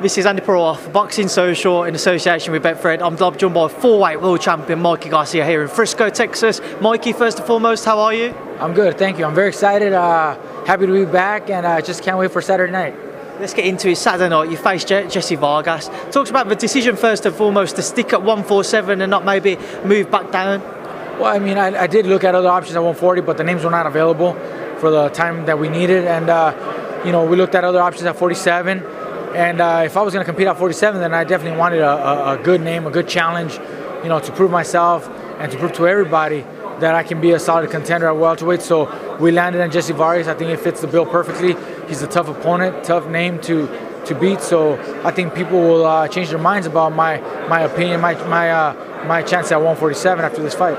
This is Andi Purewal for Boxing Social in association with Betfred. I'm joined by 4-weight world champion Mikey Garcia here in Frisco, Texas. Mikey, first and foremost, how are you? I'm good, thank you. I'm very excited, happy to be back, and I just can't wait for Saturday night. Let's get into it. Saturday night, you face Jessie Vargas. Talks about the decision first and foremost to stick at 147 and not maybe move back down. Well, I mean, I did look at other options at 140, but the names were not available for the time that we needed, and we looked at other options at 47. And if I was going to compete at 47, then I definitely wanted a good name, a good challenge, to prove myself and to prove to everybody that I can be a solid contender at welterweight. So we landed on Jessie Vargas. I think it fits the bill perfectly. He's a tough opponent, tough name to beat. So I think people will change their minds about my opinion, my chance at 147 after this fight.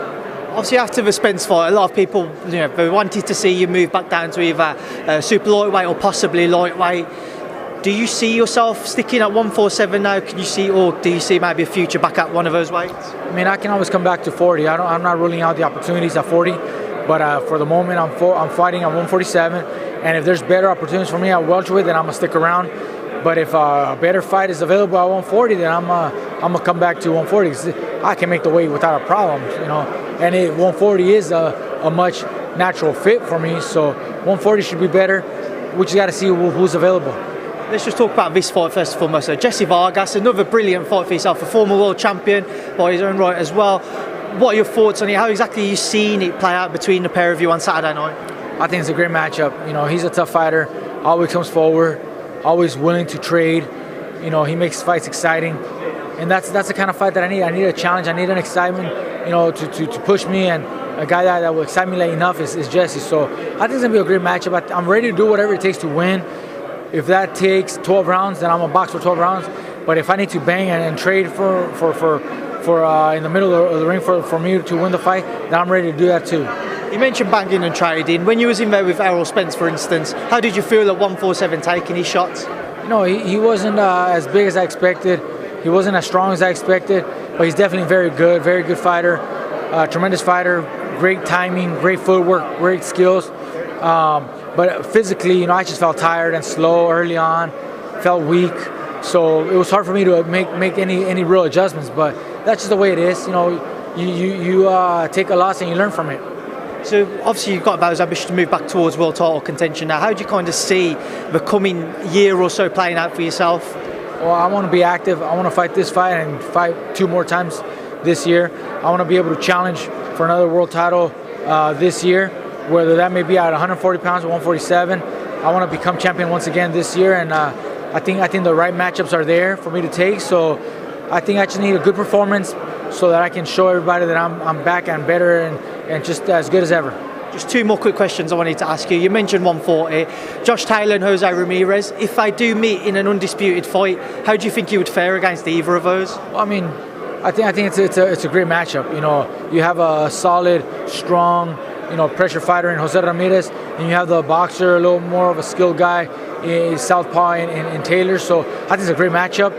Obviously, after the Spence fight, a lot of people, they wanted to see you move back down to either super lightweight or possibly lightweight. Do you see yourself sticking at 147 now? Can you see, or do you see maybe a future back at one of those weights? I mean, I can always come back to 40. I'm not ruling out the opportunities at 40, but for the moment, I'm fighting at 147. And if there's better opportunities for me at welterweight, then I'm gonna stick around. But if a better fight is available at 140, then I'm gonna come back to 140. I can make the weight without a problem, And 140 is a much natural fit for me, so 140 should be better. We just got to see who's available. Let's just talk about this fight first and foremost. So Jessie Vargas, another brilliant fight for yourself, a former world champion by his own right as well. What are your thoughts on it? How exactly are you seeing it play out between the pair of you on Saturday night? I think it's a great matchup. He's a tough fighter, always comes forward, always willing to trade. He makes fights exciting. And that's the kind of fight that I need. I need a challenge. I need an excitement, to push me. And a guy that will excite me enough is Jessie. So I think it's going to be a great matchup. I'm ready to do whatever it takes to win. If that takes 12 rounds, then I'm going to box for 12 rounds. But if I need to bang and trade for in the middle of the ring for me to win the fight, then I'm ready to do that too. You mentioned banging and trading. When you was in there with Spence, for instance, how did you feel at 147 taking his shots? He wasn't as big as I expected. He wasn't as strong as I expected, but he's definitely very good fighter, tremendous fighter, great timing, great footwork, great skills. But physically, I just felt tired and slow early on, felt weak. So it was hard for me to make any real adjustments, but that's just the way it is. You take a loss and you learn from it. So obviously you've got those ambitions to move back towards world title contention now. How do you kind of see the coming year or so playing out for yourself? Well, I want to be active. I want to fight this fight and fight 2 more times this year. I want to be able to challenge for another world title this year, whether that may be at 140 pounds or 147. I want to become champion once again this year, and I think the right matchups are there for me to take. So I think I just need a good performance so that I can show everybody that I'm back and better and just as good as ever. Just 2 more quick questions I wanted to ask you. You mentioned 140. Josh Taylor and Jose Ramirez. If they do meet in an undisputed fight, how do you think you would fare against either of those? Well, I mean, I think it's a great matchup. You have a solid, strong, pressure fighter in Jose Ramirez, and you have the boxer, a little more of a skilled guy, southpaw in Taylor. So I think it's a great matchup.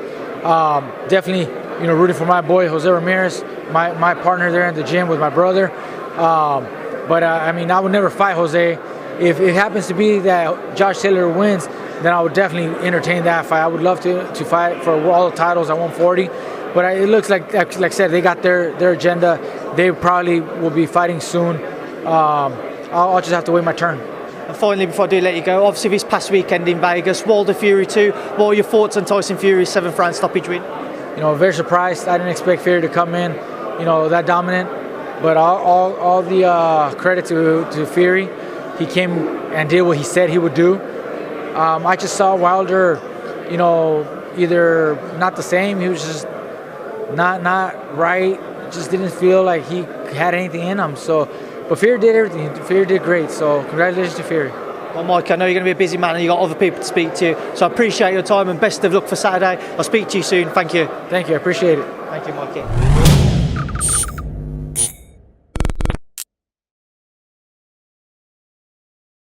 Definitely, rooting for my boy Jose Ramirez, my partner there in the gym with my brother. But I mean, I would never fight Jose. If it happens to be that Josh Taylor wins, then I would definitely entertain that fight. I would love to fight for all the titles at 140. But it looks like I said, they got their agenda. They probably will be fighting soon. I'll just have to wait my turn. And finally, before I do let you go, obviously this past weekend in Vegas, Wilder Fury 2. What are your thoughts on Tyson Fury's 7th round stoppage win? Very surprised. I didn't expect Fury to come in, that dominant. But all the credit to Fury. He came and did what he said he would do. I just saw Wilder, either not the same. He was just not right. Just didn't feel like he had anything in him. So, but Fury did everything. Fury did great. So congratulations to Fury. Well, Mike, I know you're going to be a busy man and you've got other people to speak to. So I appreciate your time and best of luck for Saturday. I'll speak to you soon. Thank you. Thank you. I appreciate it. Thank you, Mikey.